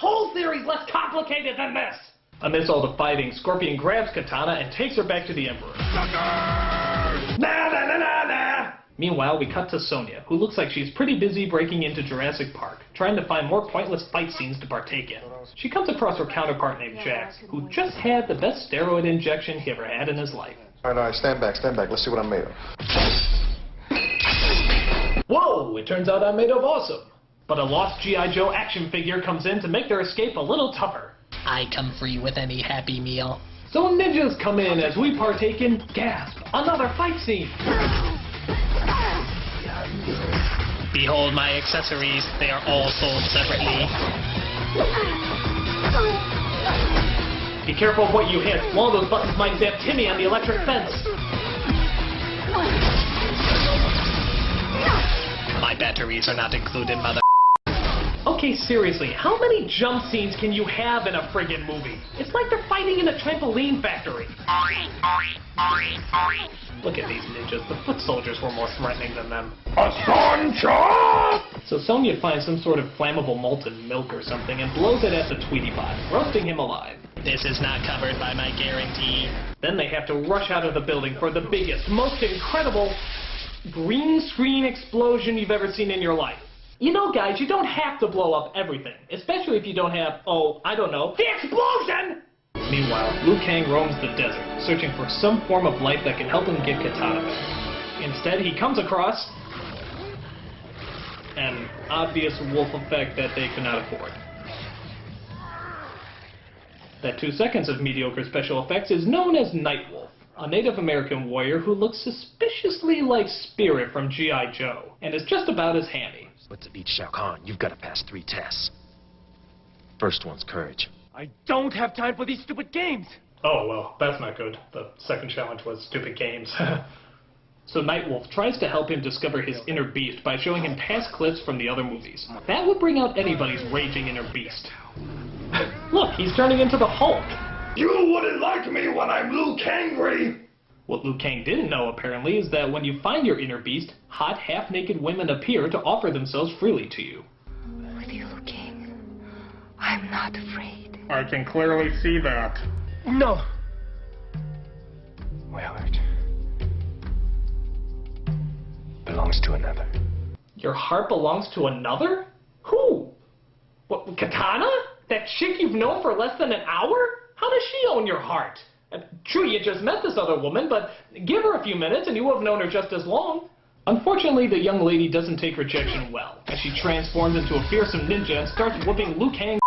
whole theory's less complicated than this! Amidst all the fighting, Scorpion grabs Katana and takes her back to the Emperor. Sucker! Na na na na na! Meanwhile, we cut to Sonya, who looks like she's pretty busy breaking into Jurassic Park, trying to find more pointless fight scenes to partake in. She comes across her counterpart named Jax, who just had the best steroid injection he ever had in his life. All right, stand back. Let's see what I'm made of. Whoa, it turns out I'm made of awesome. But a lost G.I. Joe action figure comes in to make their escape a little tougher. I come free with any Happy Meal. So ninjas come in as we partake in, gasp, another fight scene. Behold my accessories, they are all sold separately. Be careful of what you hit. One of those buttons might zap Timmy on the electric fence. My batteries are not included, mother. Okay, seriously, how many jump scenes can you have in a friggin' movie? It's like they're fighting in a trampoline factory. Look at these ninjas. The foot soldiers were more threatening than them. A sun chop! So Sonya finds some sort of flammable molten milk or something and blows it at the Tweety Bot, roasting him alive. This is not covered by my guarantee. Then they have to rush out of the building for the biggest, most incredible green screen explosion you've ever seen in your life. You know, guys, you don't have to blow up everything, especially if you don't have, oh, I don't know, the explosion! Meanwhile, Liu Kang roams the desert, searching for some form of life that can help him get Katana back. Instead, he comes across an obvious wolf effect that they could not afford. That 2 seconds of mediocre special effects is known as Nightwolf, a Native American warrior who looks suspiciously like Spirit from G.I. Joe, and is just about as handy. But to beat Shao Kahn, you've got to pass 3 tests. First one's courage. I don't have time for these stupid games! Oh, well, that's not good. The second challenge was stupid games. So Nightwolf tries to help him discover his inner beast by showing him past clips from the other movies. That would bring out anybody's raging inner beast. Look, he's turning into the Hulk! You wouldn't like me when I'm Liu Kangry! What Liu Kang didn't know, apparently, is that when you find your inner beast, hot, half-naked women appear to offer themselves freely to you. With you, Liu Kang, I'm not afraid. I can clearly see that. No! My heart belongs to another. Your heart belongs to another? Who? What, Katana? That chick you've known for less than an hour? How does she own your heart? True, you just met this other woman, but give her a few minutes and you will have known her just as long. Unfortunately, the young lady doesn't take rejection well, as she transforms into a fearsome ninja and starts whooping Liu Kang.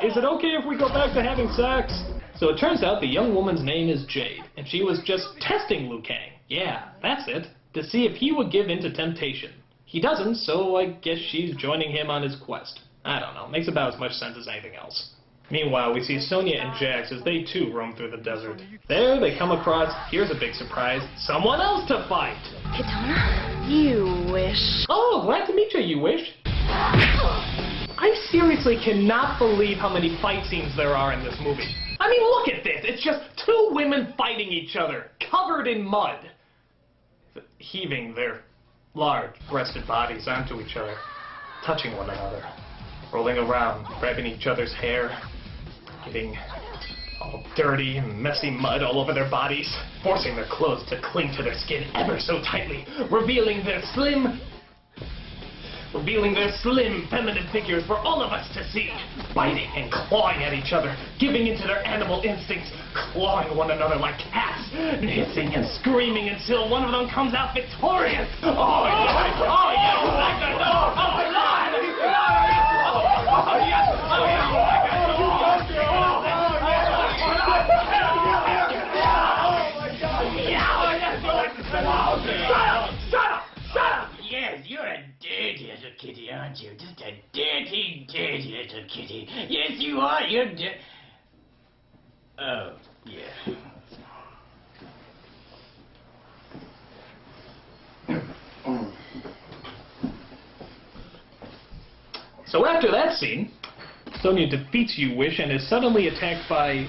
Is it okay if we go back to having sex? So it turns out the young woman's name is Jade, and she was just testing Liu Kang. Yeah, that's it. To see if he would give in to temptation. He doesn't, so I guess she's joining him on his quest. I don't know, makes about as much sense as anything else. Meanwhile, we see Sonya and Jax as they too roam through the desert. There they come across, here's a big surprise, someone else to fight! Katana? You wish. Oh, glad to meet you, you wish. I seriously cannot believe how many fight scenes there are in this movie. I mean, look at this, it's just 2 women fighting each other, covered in mud. Heaving their large breasted bodies onto each other, touching one another, rolling around, grabbing each other's hair, getting all dirty, messy mud all over their bodies, forcing their clothes to cling to their skin ever so tightly, revealing their slim, feminine figures for all of us to see, biting and clawing at each other, giving into their animal instincts, clawing one another like cats, and hissing and screaming until one of them comes out victorious. Oh, yes! Oh, yes! Like that! Oh, God! Oh, yes! Oh, yes! Shut up! Yes, you're a dirty little kitty, aren't you? Just a dirty, dirty little kitty. Yes, you are. You're Oh, yeah. So after that scene, Sonya defeats You Wish and is suddenly attacked by,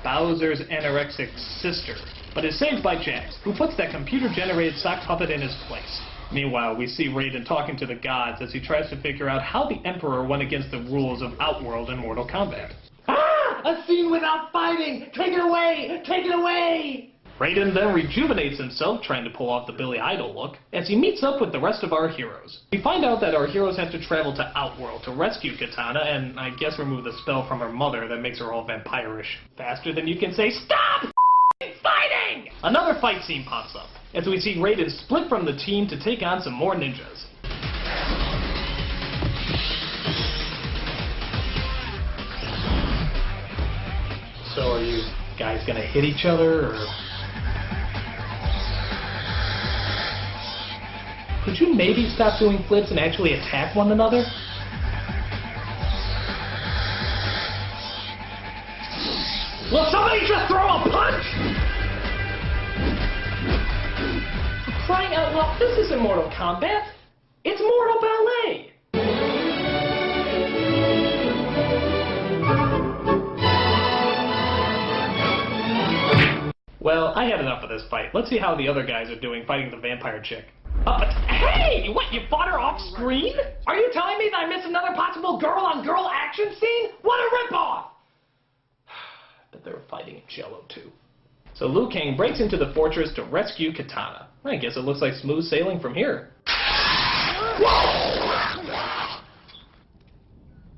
Bowser's anorexic sister, but is saved by Jax, who puts that computer-generated sock puppet in his place. Meanwhile, we see Raiden talking to the gods as he tries to figure out how the Emperor went against the rules of Outworld in Mortal Kombat. Ah! A scene without fighting! Take it away! Take it away! Raiden then rejuvenates himself, trying to pull off the Billy Idol look, as he meets up with the rest of our heroes. We find out that our heroes have to travel to Outworld to rescue Katana and, I guess, remove the spell from her mother that makes her all vampirish. Faster than you can say, STOP fighting! Another fight scene pops up, as we see Raiden split from the team to take on some more ninjas. So are you guys gonna hit each other, or...? Could you maybe stop doing flips and actually attack one another? Will somebody just throw a punch? For crying out loud, this isn't Mortal Kombat. It's Mortal Ballet. Well, I had enough of this fight. Let's see how the other guys are doing fighting the vampire chick. Hey! What, you fought her off screen? Are you telling me that I missed another possible girl-on-girl action scene? What a ripoff! But they were fighting in Jello, too. So Liu Kang breaks into the fortress to rescue Katana. I guess it looks like smooth sailing from here.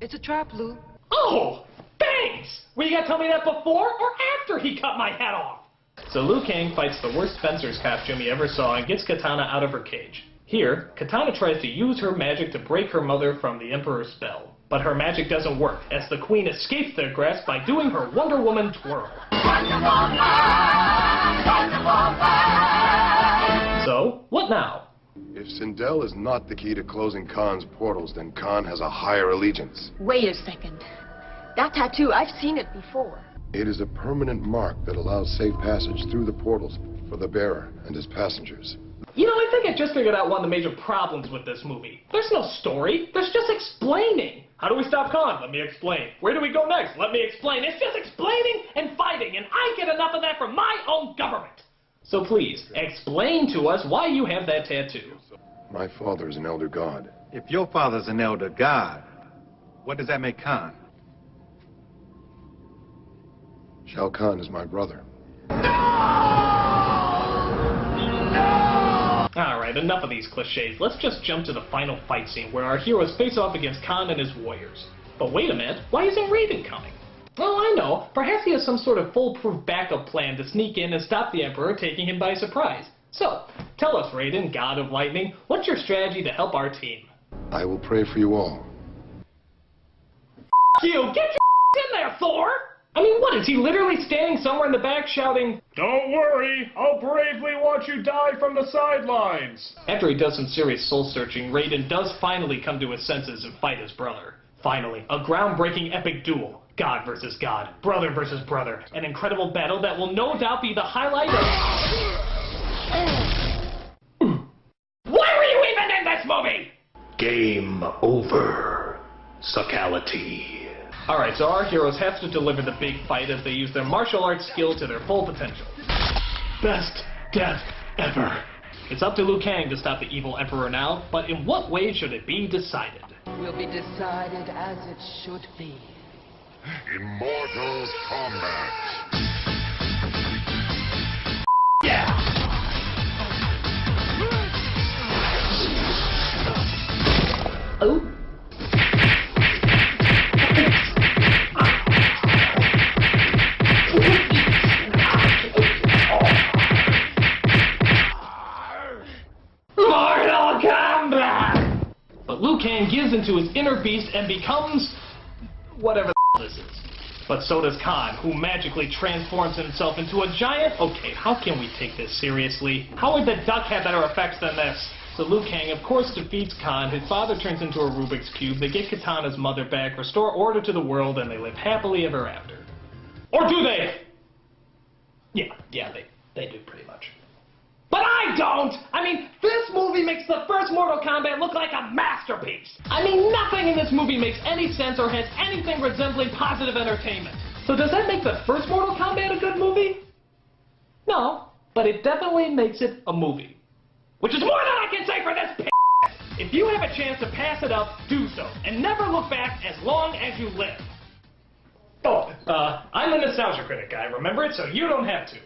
It's a trap, Lou. Oh! Thanks! Were you gonna tell me that before or after he cut my head off? So Liu Kang fights the worst fencer's costume he ever saw and gets Katana out of her cage. Here, Katana tries to use her magic to break her mother from the Emperor's spell. But her magic doesn't work, as the Queen escapes their grasp by doing her Wonder Woman twirl. So, what now? If Sindel is not the key to closing Khan's portals, then Khan has a higher allegiance. Wait a second. That tattoo, I've seen it before. It is a permanent mark that allows safe passage through the portals for the bearer and his passengers. You know, I think I just figured out one of the major problems with this movie. There's no story. There's just explaining. How do we stop Khan? Let me explain. Where do we go next? Let me explain. It's just explaining and fighting, and I get enough of that from my own government. So please, explain to us why you have that tattoo. My father is an elder god. If your father's an elder god, what does that make Khan? Shao Kahn is my brother. Alright, enough of these cliches. Let's just jump to the final fight scene where our heroes face off against Khan and his warriors. But wait a minute, why isn't Raiden coming? Oh, I know. Perhaps he has some sort of foolproof backup plan to sneak in and stop the Emperor, taking him by surprise. So, tell us, Raiden, God of Lightning, what's your strategy to help our team? I will pray for you all. You! Get your in there, Thor! I mean, what, is he literally standing somewhere in the back shouting, "Don't worry, I'll bravely watch you die from the sidelines"? After he does some serious soul-searching, Raiden does finally come to his senses and fight his brother. Finally, a groundbreaking epic duel. God versus God, brother versus brother. An incredible battle that will no doubt be the highlight of... Why were you even in this movie? Game over. Suckality. Alright, so our heroes have to deliver the big fight as they use their martial arts skill to their full potential. Best death ever. It's up to Liu Kang to stop the evil Emperor now, but in what way should it be decided? Will be decided as it should be. Immortal Kombat. Yeah! Oh? Mortal Kombat! But Liu Kang gives into his inner beast and becomes... whatever the this is. But so does Khan, who magically transforms himself into a giant... Okay, how can we take this seriously? How would the duck have better effects than this? So Liu Kang, of course, defeats Khan. His father turns into a Rubik's Cube. They get Katana's mother back, restore order to the world, and they live happily ever after. Or do they? Yeah, they do pretty much. But I don't! I mean, this movie makes the first Mortal Kombat look like a masterpiece! I mean, nothing in this movie makes any sense or has anything resembling positive entertainment. So does that make the first Mortal Kombat a good movie? No, but it definitely makes it a movie. Which is more than I can say for this p***. If you have a chance to pass it up, do so, and never look back as long as you live. Oh, I'm the Nostalgia Critic guy, remember it? So you don't have to.